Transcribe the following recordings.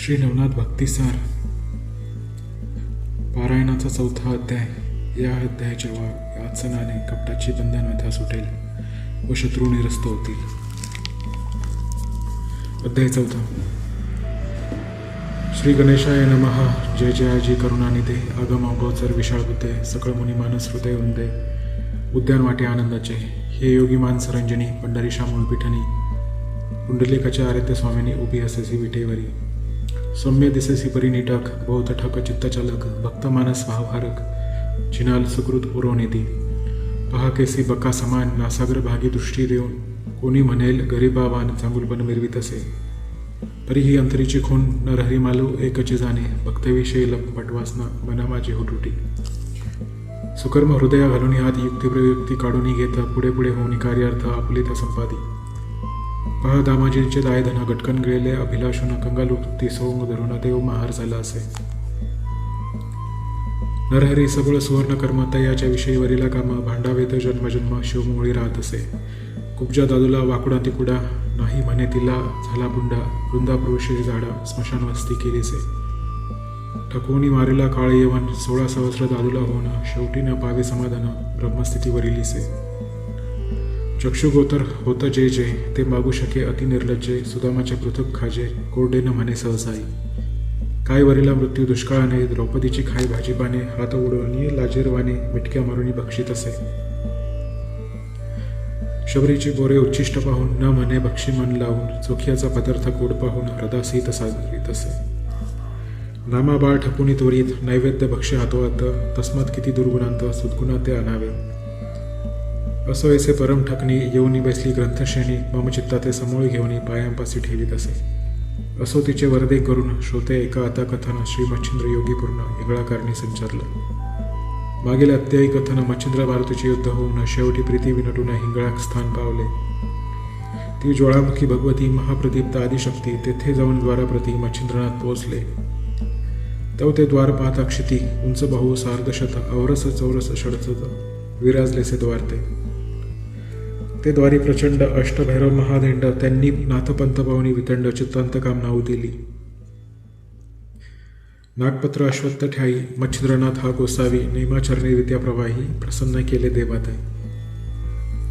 श्री नवनाथ भक्तिसार पारायणाचा 4था अध्याय। या अध्यायाच्या वाचनाने कपटाची बंधन व्यथा सुटेल व शत्रू निरस्त होतील। अध्याय 4। श्री गणेशाय नमः। जय जयाजी करुणानिधे आगम अगोचर विशाळ बुद्धे सकळ मुनी मानस हृदय वंदे उद्यान वाटे आनंदाचे। हे योगी मानस रंजनी पंढरीशा मूळपिठनी पुंडलिकाच्या आराध्य स्वामीनी उभी असेसी विटेवरी। सौम्य दिसेसी परी निटक बहुत ठक चित्तचालक भक्त मानस भावहारक जिनाल सुकृत पुरवनिधी। पहा केसी बका समान नासाग्र भागी दृष्टी देऊन कोणी म्हणेल गरीबावान चांगुलपण मिरवीत असे। परी ही अंतरीची खून नरहरी मालू एकचे जाणे भक्तविषयी लप पटवासना मना माझी हुटुटी। सुकर्म हृदया घालून हात युक्तिप्रयुक्ती काढून घेता पुढे पुढे होऊन कार्यार्थ आपुलिता संपादी। पहा दामाजींचे दायधन गटकन गिळले अभिलाषून कंगालुक्ती सोंग धरून देव महार झाला असे। नरहरी सबळ सुवर्ण कर्म तयाच्या विषयी वरीला काम भांडावेत जन्मजन्म शिवमुळी राहत असे। कुब्जा दादूला वाकुडा तिकुडा नाही म्हणे तिला झाला बुंडा वृंदा पुरुषी झाडा स्मशान वस्ती केलीसे। ठकवणी मारेला काळ येवन 16 सहस्र दादूला होऊन शेवटी न पावे समाधान ब्रह्मस्थितीवरीलीसे। चक्षुगोतर होत जे जे ते मागू शके अति निर्लज्जे सुदामाचे पृथक खाजे कोरडे न म्हणे सहसाई। काय वरीला मृत्यू दुष्काळाने द्रौपदीची खाई भाजीपाने हात उडवणी लाजीरवाने मिटक्या मारुनी बक्षीत असे। शबरीची बोरे उच्छिष्ट पाहून न म्हणे बक्षी मन लावून चोखियाचा पदार्थ कोड पाहून हृदासीत साजरीत असे। नामा बाळ ठपुनी त्वरित नैवेद्य भक्ष्य हातोहात तस्मात किती दुर्गुणांत सुदगुणा ते आणावे। असो ऐसे परम ठकनी येऊनी बसली ग्रंथश्रेणी मम चित्ता ते समोळी घेऊनी पायांपासी ठेवीत असे। असो तिचे वरदे करून श्रोते एका आता कथन श्री मच्छिंद्र योगी पूर्ण इंगळा कारणी संचारलं। मागील अध्यायी कथन मच्छिंद्र भारतीचे युद्ध होऊन शेवटी प्रीती विनटून हिंगळा स्थान पावले। ती ज्वाळामुखी भगवती महाप्रदीप्त आदिशक्ती तेथे जाऊन द्वाराप्रती मच्छिंद्रनाथ पोहोचले। तेव्हा ते द्वार पाहता क्षिती उंच बाहू सार्धशत अवरस चौरस षडचत विराजलेसे द्वार ते द्वारी प्रचंड अष्टभैरव महादेंड त्यांनी नाथपंथ पावनी वितंड चित्तांत कामना दिली। नागपत्र अश्वत्थ ठाई मच्छिंद्रनाथ हा गोसावी नेमाचरणी विद्या प्रवाही प्रसन्न केले देवाते।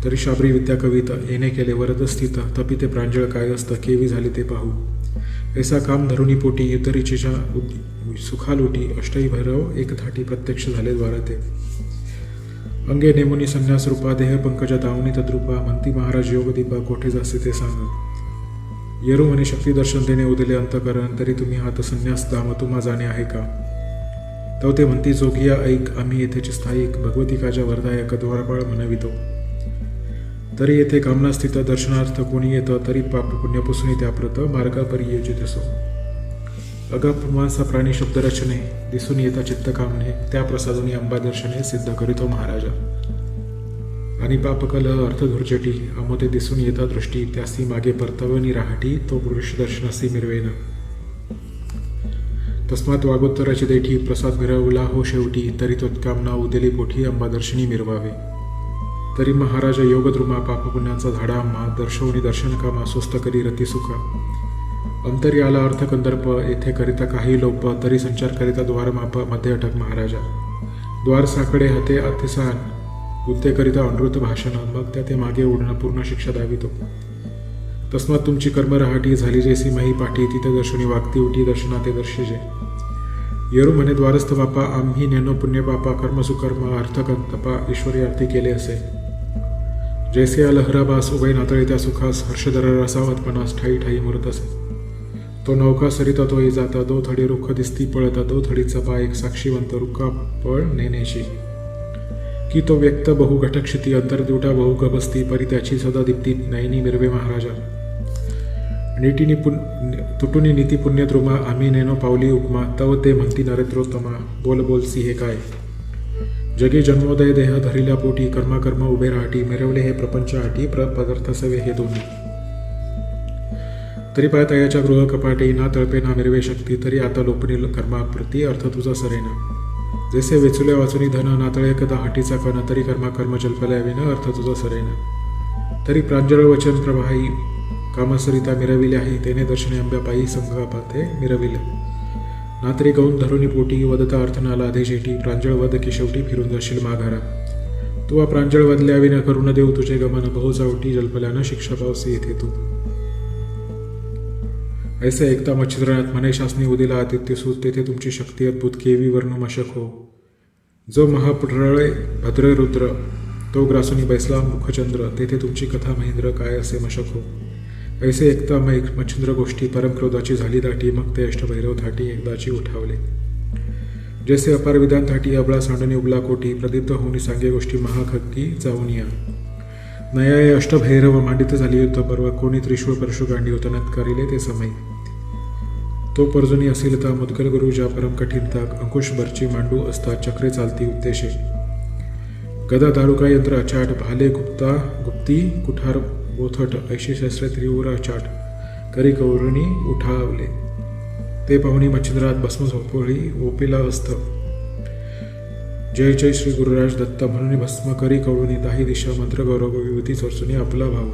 तरी शाबरी विद्या कवित येणे केले वरद स्थित तपिते प्रांजळ कायस्थ केवी झाले ते पाहू। ऐसा काम धरुणी पोटी युतरीचीच्या सुखालुटी अष्टई भैरव एक धाटी प्रत्यक्ष झाले द्वाराते। अंगे नेमुनी संन्यास रूपा देह पंकजा दावनी तद्रूपा म्हणती महाराज योगदीपा कोठे जासे ते सांग। येरू म्हणे शक्ती दर्शन देणे उदले अंतकरण तरी तुम्ही हात संन्यास दाम तुम्हा जाणे आहे का। तो ते म्हणती जोगिया ऐक आम्ही येथेचे स्थायिक भगवती काजा वरदायक द्वारपाळ म्हणवितो। तरी येथे कामना स्थित दर्शनार्थ कोणी येतं तरी पाप पुण्य पुसून त्याप्रत मार्गापरी योजित असो। अगपुमांसा प्राणी शब्द रचने दिसून येता चित्त कामने त्या प्रसादुनी अंबा दर्शने सिद्ध करीतो महाराजा। आणि पापकल अर्थधुर्जटी अमोते दिसून येता दृष्टी त्यासी मागे परतवनी राहटी तो पुरुष दर्शनासी मिरवेन। तस्मात वागोत्तराची देठी प्रसाद मिरवला हो शेवटी तरी तत्कामना उदेली पोठी अंबा दर्शनी मिरवावे। तरी महाराजा योगद्रुमा पापपुण्याचा झाडा आम्हा दर्शवणी दर्शन कामा स्वस्त करी रती सुखा। अंतरी आला अर्थ कंदर्प येथे करिता काही लोप तरी संचार करिता द्वार माप मध्ये अटक महाराजा। द्वार साकडे हाते अतिसान बुद्धे करिता अनृत भाषण मग त्या ते मागे उडणं पूर्ण शिक्षा दावितो। तस्मात तुमची कर्म रहाटी झाली जैसी माही पाठी तिथे दर्शनी वागती उठी दर्शना ते दर्शिजे। येरू म्हणे द्वारस्थ बापा आम्ही नेनो पुण्य पापा कर्म सुकर्म अर्थ कंतपा ईश्वरी अर्थी केले असे। जैसे या लहराबास उभय नातळे त्या सुखास हर्षधरा रसावतपणास ठाई ठाई मुरत असे। तो नौका सरिता तोही जाता दो थडी रुख दिसती पळता दो थडीचा पा एक साक्षीवंत रुखा पळ नेनेशी। की तो व्यक्त बहु घटक्षिती अंतरदिवटा बहु गबसती परी त्याची सदा दीप्ती नयनी मिरवे महाराजा। नीतीनी तुटुनी नीती पुण्य द्रुमा आम्ही नेनो पावली उपमा तव ते म्हणती नरेंद्रोत्तमा बोल बोलसी हे काय। जगी जन्मोदय देह धरिल्या पोटी कर्माकर्म उभे राहटी मिरवले हे प्रपंच आटी पदार्थ सवे हे दोन्ही। तरी पाय तयाच्या गृह कपाटे ना तळपे ना मिरवे शक्ती तरी आता लोपणी कर्माप्रती अर्थ तुझा सरेना। जैसे वेचुल्या वाचुनी धन नातळे कदा हाटीचा कण तरी कर्म जल्पल्या विना अर्थ तुझा सरेना। तरी प्रांजळ वचन प्रवाही कामसरिता मिरविले आहे, तेने दर्शने अंब्यापायी संगापाते मिरविले. नातरी गौन धरुणी पोटी वदता अर्थनाला आधेशेटी, प्रांजळ वद की शेवटी फिरून जाशील माघारा. तू प्रांजळ वदल्या विन करून देऊ तुझे गमन, बहु जावटी जल्पल्यानं शिक्षा पावसी येथे तू. ऐसे ऐकता मच्छिंद्रनाथ म्हणे, शासनी उदिला आदित्य सूत, तेथे तुमची शक्ती अद्भुत केवी वर्णू मशक हो. जो महाप्रळय भद्र रुद्र, तो ग्रासुनी बैसला मुखचंद्र, तेथे तुमची कथा महेंद्र, काय असे मशक हो. ऐसे ऐकता मच्छिंद्र गोष्टी परमक्रोधाची झाली दाटी, मग ते अष्टभैरव थाटी एकदाची उठावले. जैसे अपार विधान थाटी अबळा सांडणी उबला कोटी, प्रदीप्त होऊनी सांगे गोष्टी महाखक्की जाऊनिया. नयाय अष्टभैरव मांडित झाली युद्ध पर्व, कोणी त्रिशूळ परशु गांडी होतनत करिले ते समय. तो पर्जनी असिलता मुदगल गुरु ज्या परम कठीणता, अंकुश बरची मांडू असता चक्रे चालती उद्देशे. गदा दारुका यंत्र अचाट, भाले गुप्ती कुठार बोथट, ऐशी शस्त्रे त्रिवर अचाट, करी कौरणी उठावले. ते पाहुणी मच्छिंद्रात भस्म झोपोळी ओपिला असत. जय जय श्री गुरुराज दत्त म्हणून भस्म करी कवळुनी, दाही दिशा मंत्र गौरव विभूती चोरचुनी आपला भाव.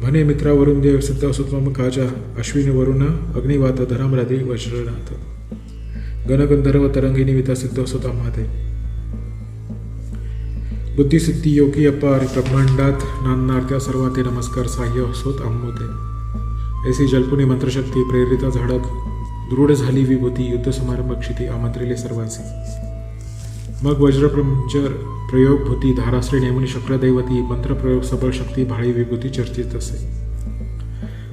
म्हणे मित्रावरून देव सिद्ध असुत्वम काजा, अश्विनी वरुण अग्निवात धराम राधी वज्रनाथ. गणगंधर्व तरंगिनी विता सिद्ध असोत आम्हाते. बुद्धिसिद्धी योगी अपार ब्रह्मांडात नांदणार, त्या सर्वाते नमस्कार साह्य असोत आम्होते. ऐसी जल्पुनी मंत्रशक्ती प्रेरिता झाडात, दृढ झाली विभूती, युद्ध समारंभ क्षिती आमंत्रिले सर्वांसी. मग वज्रप्रंजर प्रयोग भूती, धाराश्री नेमुनी शक्रदैवती, मंत्रप्रयोग सबळ शक्ती भाळी विभूती चर्चित असे.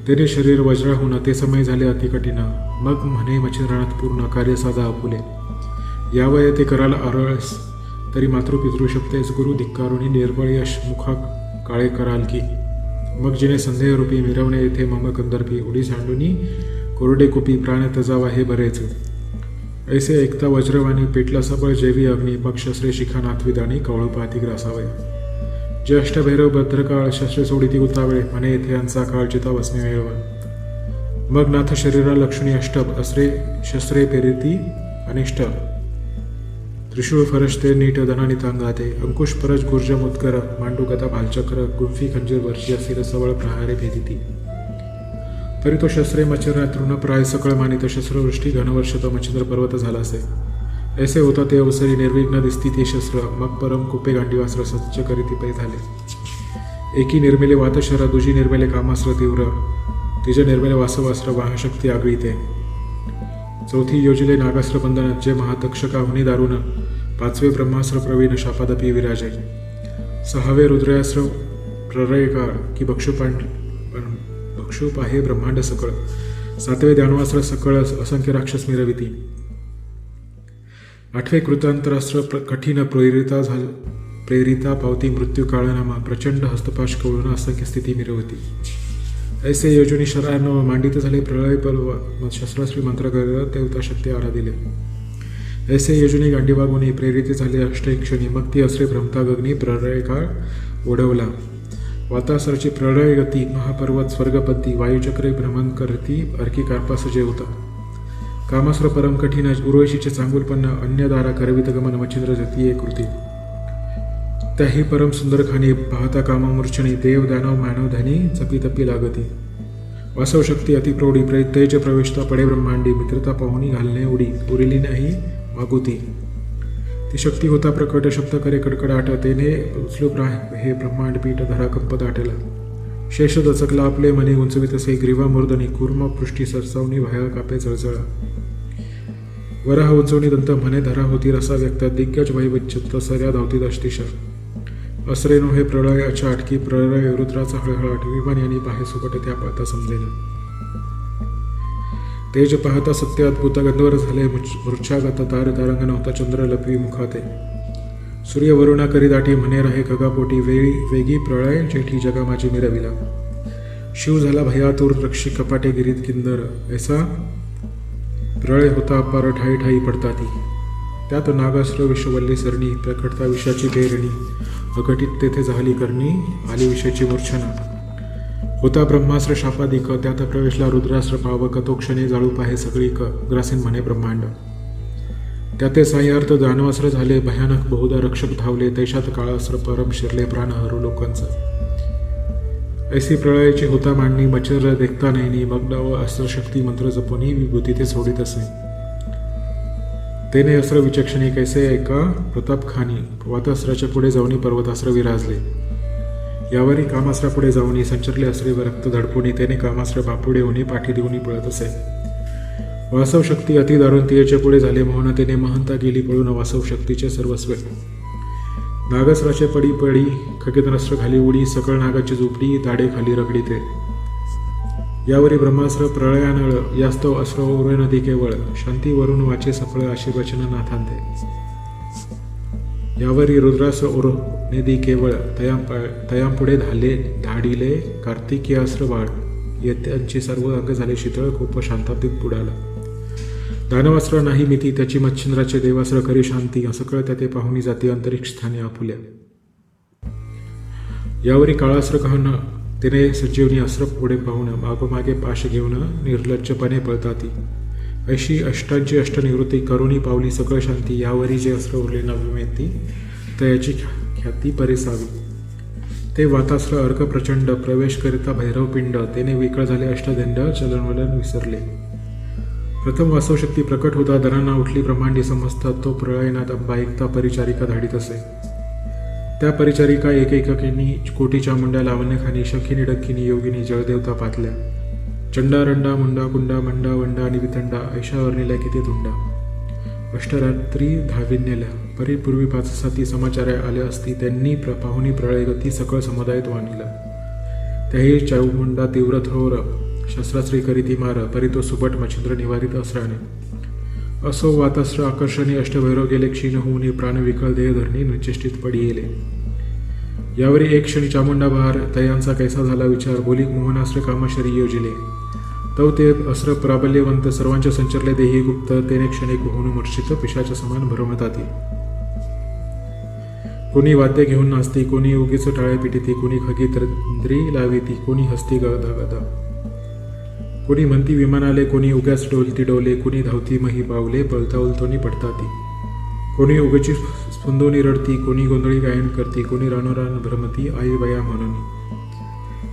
तेने शरीर वज्राहून ते समय झाले अतिकठीण, मग म्हणे मच्छिंद्रनाथ पूर्ण कार्य साधा आपुले. यावय ते कराल आरळस, तरी मातृपितृ शक्तेस गुरु धिक्कारुणी, निर्बळ यश मुखा काळे कराल की. मग जिने संदेह रूपी मिरवणे येथे मम कंदर्पी, उडी सांडुनी कोरडे कुपी प्राण तजावा हे बरेच. ऐसे ऐकता वज्रवाणी पेटला सबळ जैवी अग्नी, मग शस्त्रे शिखा नाथविदाणी कवळ पाती ग्रासावया. जे अष्टभैरव भद्रकाळ शस्त्रे सोडिती उतावळे, म्हणे येथे यांचा काळ चिता वसने वेळवा. मग नाथ शरीरा लक्ष्मी अष्टभ, अस्रे शस्त्रे पेरिती अनिष्ट. त्रिशूळ फरशते नीट धनानी तांगाते, अंकुश परज गुर्ज मुद्गर, मांडू गदा भालचक्र, गुंफी खंजीर वर्षी असिर सबळ प्रहारे भेदिती. तरी तो शस्त्रे मच्छिंद्रनाथ तृणप्राय सकळ मानित, शस्त्रवृष्टी घनवर्ष तो मच्छिंद्र पर्वत झाला असे. ऐसे होता ते अवसरी निर्विघ्न दिसती ते शस्त्र, मग परम कुपे गांडीवास्त्र सज्ज करीती पै झाले. एकी निर्मेले वातशर, दुजी निर्मेले कामास्त्र तीव्र, तिजे निर्मेले वासवास्त्र वाहशक्ती आगळीते. चौथी योजिले नागास्त्र बंधन, जे महातक्षका हुनी दारुण, पाचवे ब्रह्मास्त्र प्रवीण शापादपी विराजे. सहावे रुद्रास्त्र प्रलयकाळ की भक्षुप आहे ब्रह्मांड सकळ, सातवे दानवास्त्र सकळ असंख्य राक्षस मिरविती. आठवे कृतांतरास्त्र कठीण प्रेरिता पावती, मृत्यू काळनामा प्रचंड हस्तपाश कवळून असंख्य स्थिती मिरवती. ऐसे योजनी शरायनो मांडित झाले प्रलय पर्व, शस्त्रास्त्री मंत्र करत देवता शक्ती आराधिले. ऐसे योजनी गांडीवागुनी प्रेरित झाले अष्टैक्षणी, मग ती अस्रे भ्रमता गगनी प्रलय काळ ओढवला. वातासरची प्रलय गती, महापर्वत स्वर्गपती, वायुचक्रे भ्रमण करती अर्की कार्पास जे होता. कामास्त्र परम कठीण, उर्वशीचे चांगुलपन्न, अन्यदारा करवित गमन, मच्छिंद्र जतीये कृती. त्याही परम सुंदर खाणी, पाहता काममूर्छणी, देव दानव मानव धनी चपी लागती. वासव शक्ती अतिप्रौढी, तेज प्रवेशता पडे ब्रह्मांडी, मित्रता पाहुणी घालणे उडी, उरिली नाही मागुती. ती शक्ती होता प्रकट, शब्द करे कडकडाट, तेने उचलू हे ब्रह्मांड पीठ, धरा कंप दाटला. शेष दचकला आपले मने उंचवित असे, ग्रीवा मूर्धनी, कूर्म पृष्ठी सरसावणी, भया कापे जळजळा. वराह उंचवणी दंत, म्हणे धरा होती रसा व्यक्त, दिग्गज वैविचित्त सर्या धावती दशदिशा. असरेनो हे प्रलय अचाट, की प्रलय रुद्राचा हळहळाट, विमान यांनी पाहे सुकट, त्या पाहता समजेना. तेज पाहता सत्य अद्भुत, गंधवर झाले मूर्छागत, तार तारंग नव्हता चंद्र लपवी मुखाते. सूर्य वरुणा करी दाटी, म्हणे राहे खगापोटी, वेगी प्रळय जेठी जगा माझी मिरविला. शिव झाला भयातूर, रक्षी कपाटे गिरीत किंदर, ऐसा प्रळय होता अपार, ठाई ठाई पडता ती. त्यात नागास्त्र विश्ववल्ली सरणी, प्रकटता विषाची पेरणी, अघटित तेथे झाली करणी, आली विषयाची मूर्छना. होता ब्रह्मास्त्र शापादिक, त्यात प्रवेशला रुद्रास्त्र पावक, तो क्षणे जाळू पाहे सगळी ग्रासीन म्हणे ब्रह्मांड. त्याते साह्यार्थ दानवास्त्र झाले भयानक, बहुधा रक्षक धावले, तैशात काळास्त्र परम शिरले, प्राण हरू लोकांचा. ऐसी प्रळयाची होता मांडणी मच्छर देखता नाही मग्न व अस्त्रशक्ती मंत्र जपोनी विभूती ते सोडित असे. तेने अस्त्र विचक्षणी कैसे एका प्रतापखानी वातास्त्राच्या पुढे जाऊनी पर्वतास्त्र विराजले. यावरी कामास्त्रा पुढे जाऊनी संचरले अस्त्रे व रक्त धडपुनी तेने कामास्त्र बापुडे होणी पाठी देऊनी पळत असे. वासव शक्ती अति दारुण तियेच्या पुढे झाले मोहन तेने महंता गेली पळून वासव शक्तीचे सर्वस्व. नागस्त्राचे पडी पडी खगेतनस्त्र खाली उडी सकळ नागाची झोपडी दाडे खाली रगडीते. यावरी ब्रह्मास्त्र प्रळयानळ यास्तव अस्त्र ओरे नदी केवळ शांती वरून वाचे सफळ अशी वचन नाथांते. यावरी रुद्रास्त्र ओरो नदी केवळ तयांपुढे धाडिले कार्तिकीय अस्त्र बाळ येत्यांची सर्व अंग झाले शीतळ कोप शांताब्दीत बुडाला. दानवास्त्र नाही मिती त्याची मच्छिंद्राचे देवास्त्र करी शांती सकळ त्याते पाहुणी जाती अंतरिक्ष स्थानी आपुल्या. यावरी काळास्त्र कहून तिने संजीवनी अस्त्र पुढे पाहून मागोमागे पाश घेऊन निर्लज्जपणे पळताती. अशी अष्टांची अष्टनिवृत्ती करुणी पावली सकळ शांती. यावरी जे अस्त्र उरले नवमेती तयाची ख्याती परेसावी. ते वातास्त्र अर्क प्रचंड प्रवेश करिता भैरवपिंड तेने विकळ झाले अष्टदंड चलनवलन विसरले. प्रथम वासवशक्ती प्रकट होता दरांना उठली ब्रह्मांडी समजता तो प्रळयनाथ अंबा ऐकता परिचारिका धाडीत असे. त्या परिचारिका एकेकाकिनी कोटी चामुंडा लावण्यखानी शखिनी डक्किनी योगिनी जळदेवता पातल्या. चंडारंडा मुंडा कुंडा मंडा वंडा आणि वितंडा ऐशा वर्णिल्या किती तुंडा. अष्टरात्री धाविन्यल्या परिपूर्वी 5 समाचार्या आल्या असती त्यांनी पाहुणी प्रळय गती सकळ समुदायात वाणिला. त्याही चामुंडा तीव्र थोर शस्त्रास्त्री करीती मार परी तो सुबट मच्छिंद्र निवारित अस्त्राने. असो वातास्त्र आकर्षणी अष्टभैरव गेले क्षीण होऊनी प्राण विकळ देह धरणी निचेष्टित पडी येले. यावरी एक क्षणी चामुंडा बहार तयांचा कैसा झाला विचार बोली मोहनास्त्र कामशरी योजिले. तव ते अस्त्र प्राबल्यवंत सर्वांच्या संचरले देही गुप्त तेने क्षणिक होऊन मूर्छित पिशाच्या समान भरमताती. कोणी वाद्य घेऊन नाचती कोणी उगीच टाळे पिटीती कोणी खगी तंद्री लाविती कोणी हस्ती गदा गदा. कोणी म्हणती विमानाले कोणी उग्याच डोलती डोले कोणी धावती मही पावले पळता उलतोनी पडताती. कोणी उगची स्पंदोनी रडती कोणी गोंधळी गायन करती कोणी रानोरान भ्रमती आई बया म्हणून.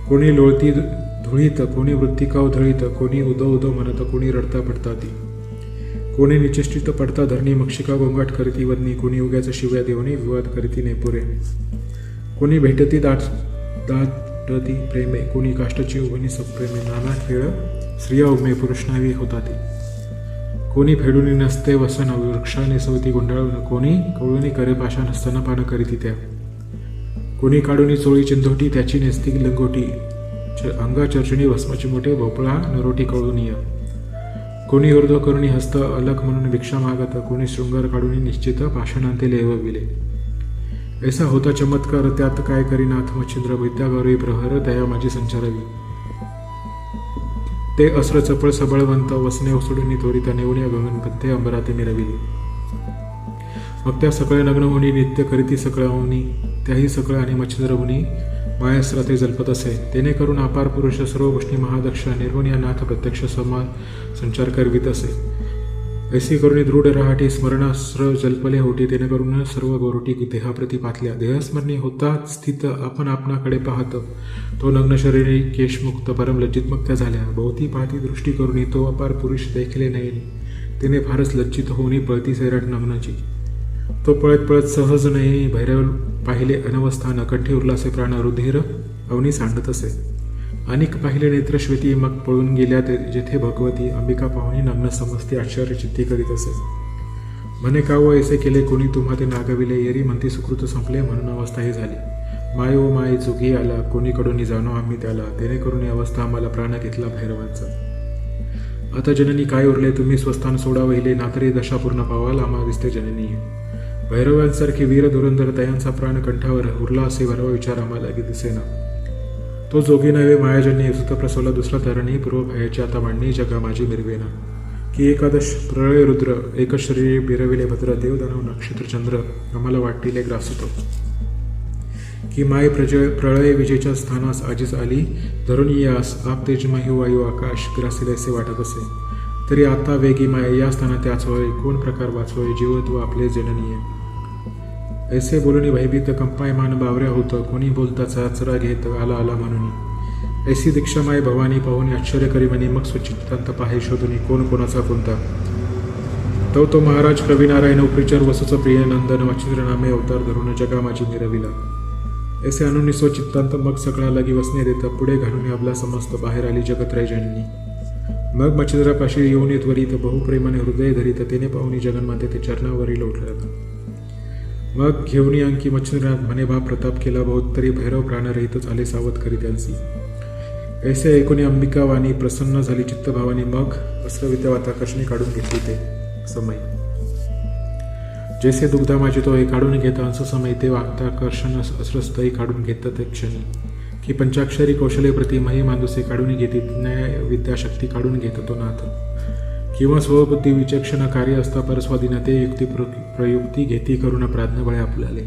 कोणी लोळती धुळीत कोणी वृत्तिकाव धळीत कोणी उदो उदो म्हणत कोणी रडता पडताती. कोणी निचेष्टित पडता धरणी मक्षिका गोंगाट करीती वदनी कोणी उग्याच शिव्या देवणी विवाद करीती नेपुरे. कोणी भेटती दाटती प्रेमे कोणी काष्टाची उभणी सप्रेमे नाना खेळ स्त्रिया उमे पुरुषनावी होताती. कोणी फेडूनी नसते वसन वृक्षा नेसवती गुंडाळून कोणी कवळूनी करे पाषाण स्तनपान करीती त्या. कोणी काढूनी चोळी चिंधोटी त्याची नेसती लंगोटी अंगा चर्चणी भस्माची मोठे भोपळा नरोटी कवळूनिय. कोणी ऊर्ध्व करुणी हस्त अलक म्हणून भिक्षा मागत कोणी शृंगार काढून निश्चित पाषाणांते लेवविले. ऐसा होता चमत्कार त्यात काय करीनाथ मच्छिंद्र विद्या गौरवी प्रहर दया माझी संचारवी. ते अस्त्र चपळ सबळवंत वसने ओसडून त्वरित नेवण्या गगनपत्ते अंबराते मिरविले. मग त्या सकळ नग्न होणी नित्य करीती सकळ होणी त्याही सकळ आणि मच्छिंद्र होणी मायास्त्र ते जल्पत असे. तेने करून अपार पुरुष सर्व गोष्टी महादक्ष निर्गुण या नाथ प्रत्यक्ष संचार करवित असे. ऐसी करुणी दृढ रहाटी स्मरणास्त्र जल्पले होती तेने करून सर्व गोरोटी देहाप्रती पातल्या. देहस्मरणी होता स्थित आपण आपणाकडे पाहत तो नग्न शरीरी केशमुक्त परम लज्जित मुक्त्या झाल्या. भोवती पाहती दृष्टी करुणी तो अपार पुरुष देखले नाही तेने फारच लज्जित होऊनी पळती सैराट नग्नाची. तो पळत पळत सहज नाही भैरव पाहिले अनवस्थान कंठी उरलासे प्राण रुधिर अवनी सांडत असे. अनेक पाहिले नेत्रश्वेती मग पळून गेल्या जेथे भगवती अंबिका पाहुणी नग्न समजती आश्चर्यचित्ती करीत असे. म्हणे का व ऐसे केले कोणी तुम्हा ते नागविले येरी म्हणती सुकृत संपले म्हणून अवस्था ही झाली. माय ओ माय जोगी आला कोणीकडून जाणो आम्ही त्याला तेने करून अवस्था आम्हाला प्राण घेतला भैरवांचा. आता जननी काय उरले तुम्ही स्वस्थान सोडा वहिले नातरी दशा पूर्ण पावाल आम्हा दिसते जननी. भैरवांसारखे वीर धुरंधर तयांचा प्राण कंठावर उरला असे भरवा विचार आम्हाला की दिसेना. तो जोगी नव्हे मायाजन्य सुत प्रसवला दुसरा तरणी पूर्व भयाची आता मांडणी जगा माझी मिरवेना. की एकादश प्रळय रुद्र एक शरीरी बिरविले भद्र देवदानव नक्षत्र चंद्र आम्हाला वाटतील एक ग्रासतो. की माय प्रळय विजेच्या स्थानास आजीच आली धरून यास आप तेजमही वायू आकाश ग्रासील असे वाटत असे. तरी आता वेगी माय या स्थानात त्याच होय कोण प्रकार वाचवय जीवत्व आपले जननीय. ऐसे बोलून भयभीत कंपायमान बावऱ्या होतं कोणी बोलता चाचरा घेत आला आला म्हणून. ऐसी दीक्षामाय भवानी पाहुणी आश्चर्य करी म्हणे, मग स्वचित्तांत पाहे शोधुनी कोण कोणाचा कोणता. तो महाराज कविनारायण उपरिचर वसुच प्रिय नंदन मच्छिंद्र नामे अवतार धरून जगा माझी मिरविला. ऐसे अनुनी स्वचित्तांत मग सगळा लगी वसने देता पुढे घालून आपला समस्त बाहेर आली जगत्रय जननी. मग मच्छिंद्रापाशी येऊन त्वरित बहुप्रेमाने हृदय धरीत तेने पाहुणी जगन्माते ते चरणावरी लोटला. मग घेऊनी अंकी मच्छिंद्रनाथ म्हणे, भा प्रताप केला बहुत तरी भैरव प्राणरहित झाले सावध करी त्यांसी. ऐसे ऐकून अंबिका वाणी प्रसन्न झाली चित्तभावानी. मग अस्रवित्या वाताकर्षणी काढून घेतली ते समय. जैसे दुग्धा माझी तो हे काढून घेता अंस समय ते वाताकर्षण अस्रस्तही काढून घेत ते क्षणी. की पंचाक्षरी कौशले प्रति मही मांदुसे काढून घेती न्याय विद्याशक्ती काढून घेत तो नाथ. किंवा स्वबुद्धी विचक्षण कार्य असता परस्वाधीन ते युक्ती प्रयुक्ती घेती करून प्राज्ञबळे आपल्याले.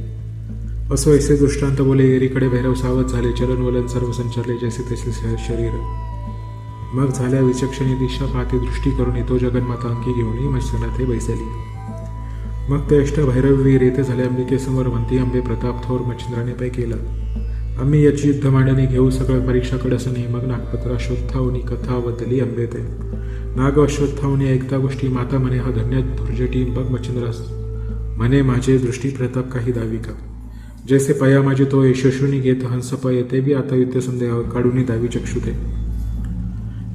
असो ऐसे दृष्टांत बोले एरीकडे भैरव सावध झाले चलन वलन सर्व संचारले जैसे तैसे शरीर. मग झाल्या विचक्षणी दिशा पाहते दृष्टी करून तो जगन्माता अंकी घेऊन मच्छिंद्रनाथे बैसली. मग ते अष्ट भैरववीर येथे झाले अंबिकेसमोर म्हणती, अंबे प्रताप थोर मच्छिंद्राने पै केला. आम्ही याची युद्ध मांडणी घेऊ सगळं परीक्षाकडे असणे. मग नागपत्र अश्वत्थावनी कथा बदली अंबे ते. नाग अश्वत्थावनी ऐकता गोष्टी माता म्हणे, हा धन्य धुर्जटी. मग मच्छिंद्रास म्हणे, माझे दृष्टी प्रताप काही दावी का. जैसे पया माझे तो यशस्विनी घेत हंस पय ते बी आता युद्ध संदेह काढून दावी चक्षु ते.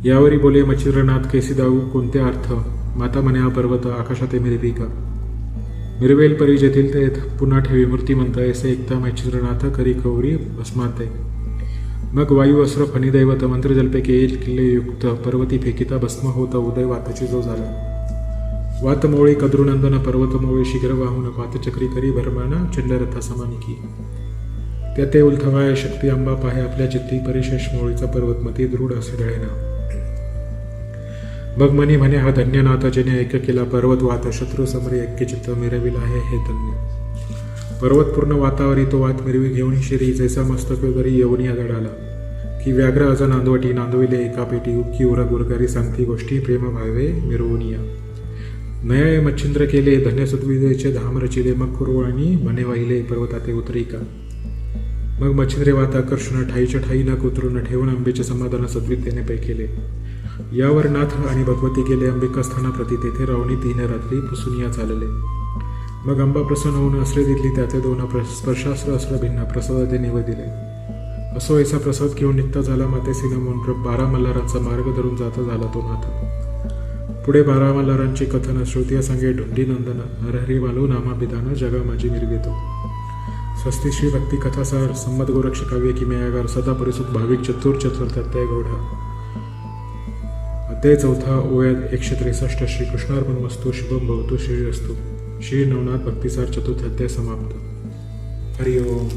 यावरी बोले मच्छिंद्रनाथ, कैसी दाऊ कोणते अर्थ. माता म्हणे, हा पर्वत आकाशात मिरवी का. मिरवेल परी जेथील ते पुन्हा ठेवी मूर्तिमंत. ऐसे ऐकता मच्छिंद्रनाथ करी कौरी भस्माते. मग वायू अस्र फणिदैवत मंत्र जल्पे केल किल्ले युक्त पर्वती फेकिता भस्म होता उदय वाताची जो झाला. वातमोळी कद्रुनंदन पर्वतमोळी शीघ्र वाहून वातचक्री करी भरमाना चंडरथा समानिकी. त्या ते उलथवाय शक्ती अंबा पाहे आपल्या चित्ती परिशेष मोळीचा पर्वतमती दृढ असे ढळेना. मग मनी म्हणे, हा धन्यनाथ जेने ऐक्य केला पर्वत वात शत्रू समरी ऐक्य चित्त मिरविला आहे हे धन्य. पर्वत पूर्ण वातावरी तो वात मिरवी घेऊन शिरी जैसा मस्तक वगैरे येऊन या दडाला. की व्याघ्र अज नांदवटी नांदविले एका पेटी उक्की उर गुरगारी सांगती गोष्टी प्रेम भावे मिरवून या. नया मच्छिंद्र केले धन्य सद्विदेचे धाम रचिले. मग कुरवळणी म्हणे वाहिले पर्वताते उतरी का. मग मच्छिंद्रे वाताकर्षण ठाईच्या ठाई न उतरून ठेवून अंबेचे समाधान सद्विद्येने पै केले. यावर नाथ आणि भगवती गेले अंबिका स्थानाप्रती. तेथे रावणी 3 रात्री पुसुनिया चालले. मग अंबा प्रसन्न होऊन अस्रे दिली त्याचे 2 स्पर्शास्त्र अस्त्र भिन्न प्रसादाचे निवेदिले. असो ऐसा प्रसाद घेऊन निघता झाला मातेसी नमून 12 मल्हारांचा मार्ग धरून जाता झाला तो नाथ. पुढे 12 मल्हारांची कथन श्रुतिया सांगे ढुंडी नंदन हरहरी वालो नामाभिधान जगा माझी निर्गेतो. स्वस्ती श्री भक्ती कथासार संमत गोरक्ष काव्य किमयागार सदा परिसुख भाविक चतुर तत्त्य गौढा. अध्याय 4 ओव्यात 163 श्री कृष्णार्पणमस्तु शुभम भवतु श्री असतो. श्री नवनाथ भक्तिसार 4th अध्याय समाप्त. हरि ओम.